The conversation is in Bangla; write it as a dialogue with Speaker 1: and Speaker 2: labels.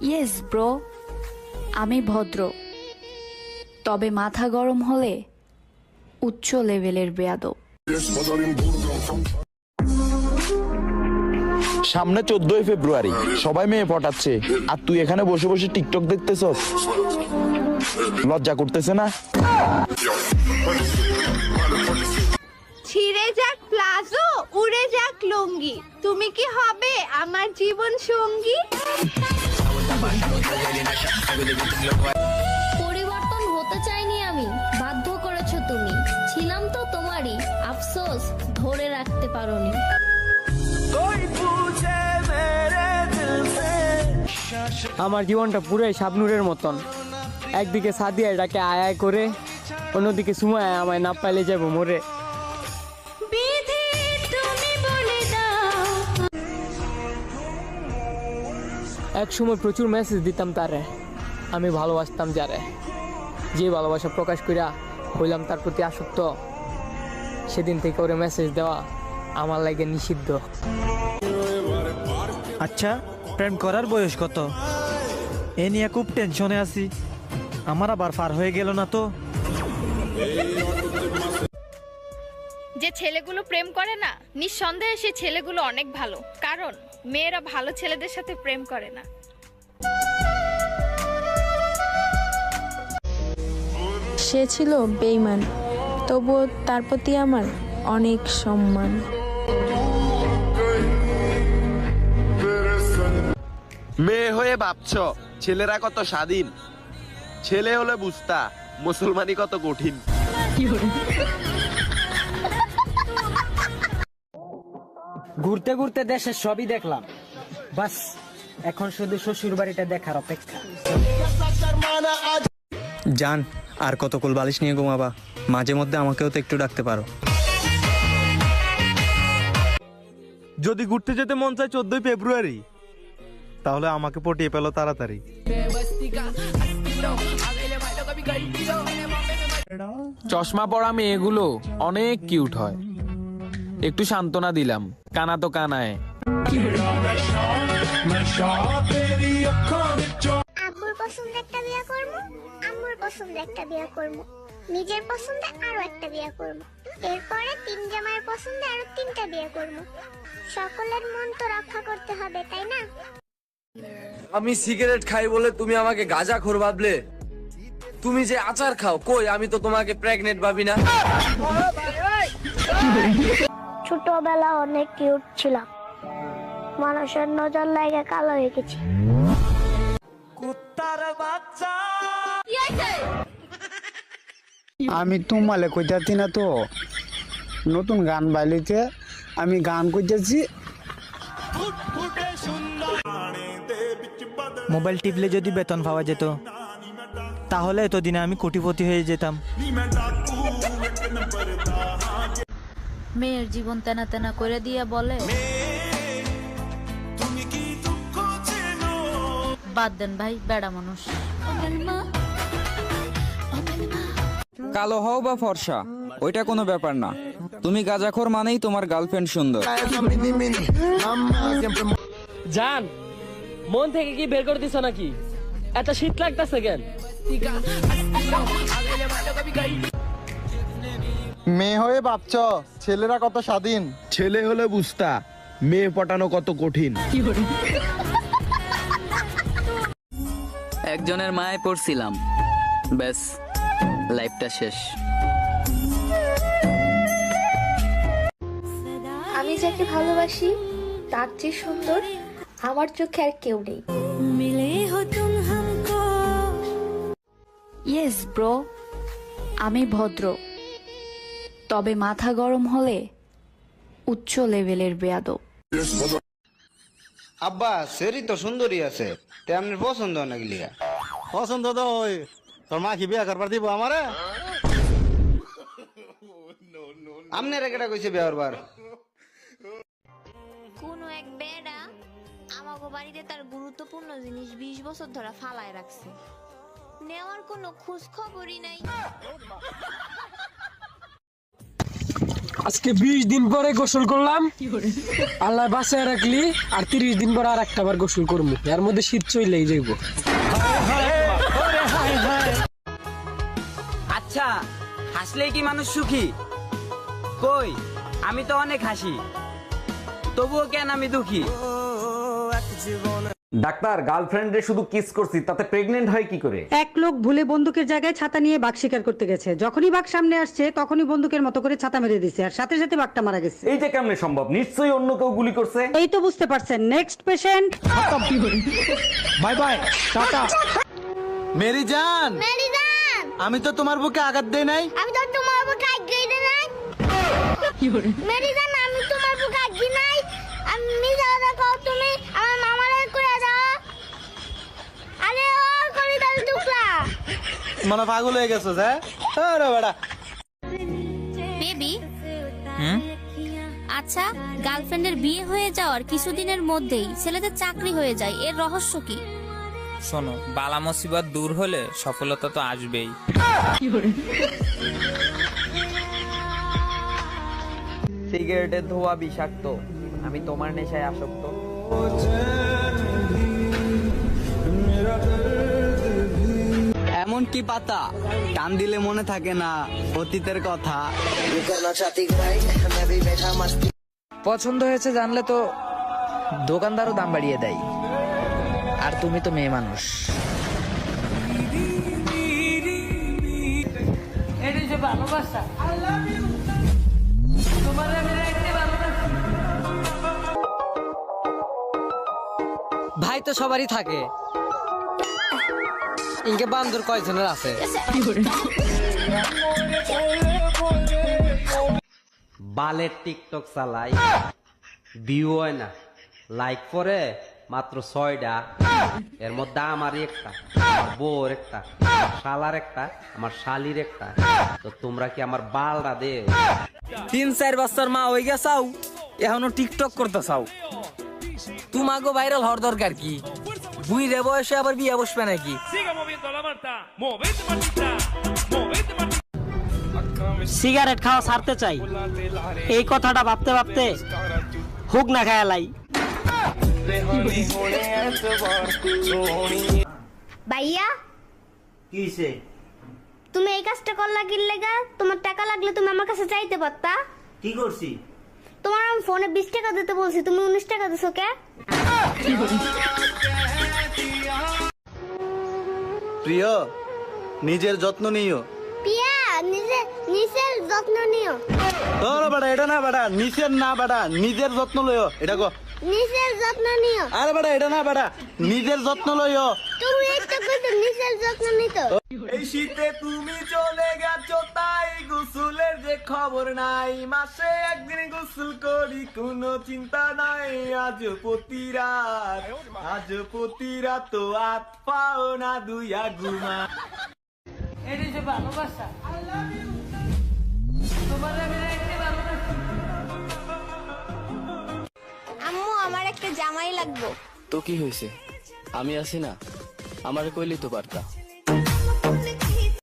Speaker 1: ইয়েস ব্রো, আমি ভদ্র, তবে মাথা গরম হলে উচ্চ লেভেলের বেয়াদব।
Speaker 2: সামনে 14ই ফেব্রুয়ারি, সবাই মেয়ে পটাচ্ছে, আর তুই এখানে বসে বসে টিকটক দেখতেছস? লজ্জা করতেছে না?
Speaker 3: ছিঁড়ে যাক প্লাজো, উড়ে যাক লুঙ্গি, তুমি কি হবে আমার জীবন সঙ্গী?
Speaker 4: পরিবর্তন হতে চাইনি আমি, বাধ্য করেছো তুমি। ছিলাম তো তোমারই, আফসোস ধরে রাখতে পারোনি।
Speaker 5: আমার জীবনটা পুরাই শাবনুরের মতন। একদিকে সাদিয়া এটাকে আয় আয় করে, অন্যদিকে সুমায় আমায় না পাইলে যাবো মরে। এক সময় প্রচুর মেসেজ দিতাম তারে, আমি ভালোবাসতাম যারে। যে ভালোবাসা প্রকাশ কইরা হইলাম তার প্রতি আসক্ত, সেদিন থেকে ওরে মেসেজ দেওয়া আমার লাগে নিষিদ্ধ।
Speaker 6: আচ্ছা, প্রেম করার বয়স কত? এ নিয়ে খুব টেনশনে আছি। আমার আবার পার হয়ে গেল না তো?
Speaker 7: যে ছেলেগুলো প্রেম করে না, নিঃসন্দেহে সেই ছেলেগুলো অনেক ভালো, কারণ মেয়েরা ভালো ছেলেদের সাথে প্রেম করে না।
Speaker 8: সে ছিল বেঈমান, তবুও তার প্রতি আমার অনেক সম্মান।
Speaker 2: মেয়ে হয়ে ভাবছ ছেলেরা কত স্বাধীন, ছেলে হলে বুঝতা মুসলমানি কত কঠিন।
Speaker 5: ঘুরতে ঘুরতে দেশের সবই দেখলাম, বাস এখন শুধু শ্বশুর বাড়িটা দেখার অপেক্ষা।
Speaker 9: জান, আর কত কোল বালিশ নিয়ে ঘুমাবা? মাঝে মধ্যে আমাকেও তো একটু ডাকতে পারো।
Speaker 6: যদি ঘুরতে যেতে মন চায় 14ই ফেব্রুয়ারি, তাহলে আমাকে পটিয়ে পেলো তাড়াতাড়ি।
Speaker 10: চশমা পরা মেয়েগুলো অনেক কিউট হয়, একটু সান্ত্বনা দিলাম, কানা তো কানায়।
Speaker 3: আব্বুর পছন্দ একটা বিয়া করব, আম্মুর পছন্দ একটা বিয়া করব, নিজের পছন্দে আরো একটা বিয়া করব, এরপরে তিন জামাইয়ের পছন্দে আরো তিনটা বিয়া করব। সকলের মন তো রক্ষা করতে হবে, তাই না?
Speaker 11: আমি সিগারেট খাই বলে তুমি আমাকে গাঁজাখোর ভাবলে? তুমি যে আচার খাও, কই আমি তো তোমাকে প্রেগনেন্ট ভাবি না।
Speaker 3: ছোটবেলা অনেক কিউট ছিলাম, মানুষের নজর লাগে কালো হয়ে গেছি।
Speaker 6: কুত্তার বাচ্চা,
Speaker 12: আমি তোমালে কইতাছি না তো, নতুন গান বাইলিতে আমি গান কইতেছি।
Speaker 6: মোবাইল টিপলে যদি বেতন পাওয়া যেত, তাহলে এতদিনে আমি কোটিপতি হয়ে যেতাম।
Speaker 4: মেয়ের জীবন তেনা তেনা করে দিয়ে বলে, বাদ দেন ভাই, বেড়া মানুষ।
Speaker 9: কালো হও বা ফর্সা, ওইটা কোনো ব্যাপার না। তুমি গাঁজাখোর মানেই তোমার গার্লফ্রেন্ড সুন্দর।
Speaker 5: জান, মন থেকে কি বের করে দিছ নাকি? এত শীত লাগতেছে কেন?
Speaker 12: মেয়ে হয়ে ভাবছ ছেলেরা কত স্বাধীন,
Speaker 2: ছেলে হলে বুঝতা মেয়ে পটানো কত কঠিন।
Speaker 11: একজনের মায়ে পড়ছিলাম, ব্যাস লাইফটা শেষ।
Speaker 3: আমি যাকে ভালোবাসি তার চেয়ে সুন্দর আমার চোখে আর কেউ নেই।
Speaker 1: ইয়েস ব্রো, আমি ভদ্র, তবে মাথা গরম হলে উচ্চ লেভেলের বেয়াদব।
Speaker 12: আব্বা সেরি তো সুন্দরী আছে, তেমনি পছন্দ নাকি লিয়া? পছন্দ তো ওই তোর মা কি বিয়া করবার দিব আমারে? আমনের কেটা কইছে বিয়া করবার?
Speaker 4: কোন এক বেড়া আমাগো বাড়িতে তার গুরুত্বপূর্ণ জিনিস 20 বছর ধরে ফালায় রাখছে, নেওয়ার কোনো খোঁজ খবরই নাই।
Speaker 5: আজকে 20 দিন পরে গোসল করলাম, আল্লাহ বাঁচায় রাখলি, আর 30 দিন পরে আর একটা বার গোসল করবো, এর মধ্যে শীত চলেই যাইব।
Speaker 13: আচ্ছা, হাসলে কি মানুষ সুখী? কই, আমি তো অনেক হাসি, তবুও কেন আমি দুঃখী?
Speaker 14: ডাক্তার, গার্লফ্রেন্ডে শুধু কিস করছি, তাতে প্রেগনেন্ট হয় কি করে?
Speaker 15: এক লোক ভুলে বন্দুকের জায়গায় ছাতা নিয়ে বাঘ শিকার করতে গেছে, যখনই বাঘ সামনে আসছে তখনই বন্দুকের মতো করে ছাতা মেরে দিছে, আর সাথে সাথে বাঘটা মারা গেছে।
Speaker 14: এইটা কেমনে সম্ভব? নিশ্চয়ই অন্য কেউ গুলি করছে।
Speaker 15: এই তো বুঝতে পারছেন। Next patient.
Speaker 12: Bye bye, tata. মেরি জান,
Speaker 3: মেরি জান,
Speaker 12: আমি তো তোমার বুকে আঘাত দেই নাই।
Speaker 3: আমি তো তোমার বুকে আঘাত দেই নাই। মেরি জান, আমি তোমার বুকে আঘাত দিই নাই। আমি যাওয়া কও তুমি আমার মামারে করে দাও। আরে ও করে দাও টুকলা।
Speaker 12: মানে পাগল হয়ে গেছো যে? আরে বেটা।
Speaker 4: বেবি, আচ্ছা, গার্লফ্রেন্ডের বিয়ে হয়ে যাওয়ার কিছুদিনের মধ্যেই ছেলেদের চাকরি হয়ে যায়, এর রহস্য কি?
Speaker 9: শোনো, বালা মুসিবত দূর হলে সফলতা তো আসবেই।
Speaker 13: সিগারেটের ধোয়া বিষাক্ত, আমি তোমার নেশায় আসক্ত।
Speaker 16: এমন কি পাতা টান দিলে মনে থাকে না অতীতের কথা।
Speaker 13: পছন্দ হয়েছে জানলে তো দোকানদারও দাম বাড়িয়ে দেয়, আর তুমি তো মেয়ে মানুষ। ভাই তো সবারই থাকে, ইনকে বান্দর কয়জনের আছে?
Speaker 11: বালের টিকটক চালাই, ভিউ হয় না, লাইক করে মাত্র 6টা, এর মধ্যে আমারই একটা, আমার বউর একটা, আমার শালার একটা, আমার শালির একটা। তো তোমরা কি আমার বালটা দে?
Speaker 13: 3-4 বছর মা হয়ে গেছাও, এখনো টিকটক করতে চাও? তোমাকে ভাইরাল হওয়ার দরকার কি? বুইরে বয়সে আবার বিয়ে বসবে নাকি?
Speaker 6: সিগারেট খাওয়া ছাড়তে চাই, এই কথাটা ভাবতে ভাবতে হুক না খায়ালাই।
Speaker 3: ভাইয়া,
Speaker 6: কিসে
Speaker 3: তুমি এই কাজটা করলা কি লাগা? তোমার টাকা লাগলে তুমি আমার কাছে চাইতে পারতা।
Speaker 6: কি করছি?
Speaker 3: তোমার আমি ফোনে 20 টাকা দিতে বলছি, তুমি 19 টাকা দিছো কে?
Speaker 12: প্রিয়, নিজের যত্ন নিও।
Speaker 3: পিয়া, নিজের যত্ন নিও।
Speaker 12: তোর বেটা এটা না বেটা, নিচের না বেটা, নিজের যত্ন লইও। এটা কো
Speaker 3: নিজের যত্ন নিও।
Speaker 12: আরে বেটা এটা না বেটা, নিজের যত্ন লইও।
Speaker 3: তুমি একটা কইছো নিজের যত্ন নিতো।
Speaker 11: এই শীতে তুমি চলে গেছো, তাই গোসলের যে খবর নাই। মাসে একদিন গোসল করি, কোনো চিন্তা নাই। আজ প্রতি রাত তো আত পাও না দুইয়া ঘুমা।
Speaker 3: আম্মু, আমার একটা জামাই লাগবে।
Speaker 16: তো কি হয়েছে? আমি আছি না, আমারে কইলি তো পারতা।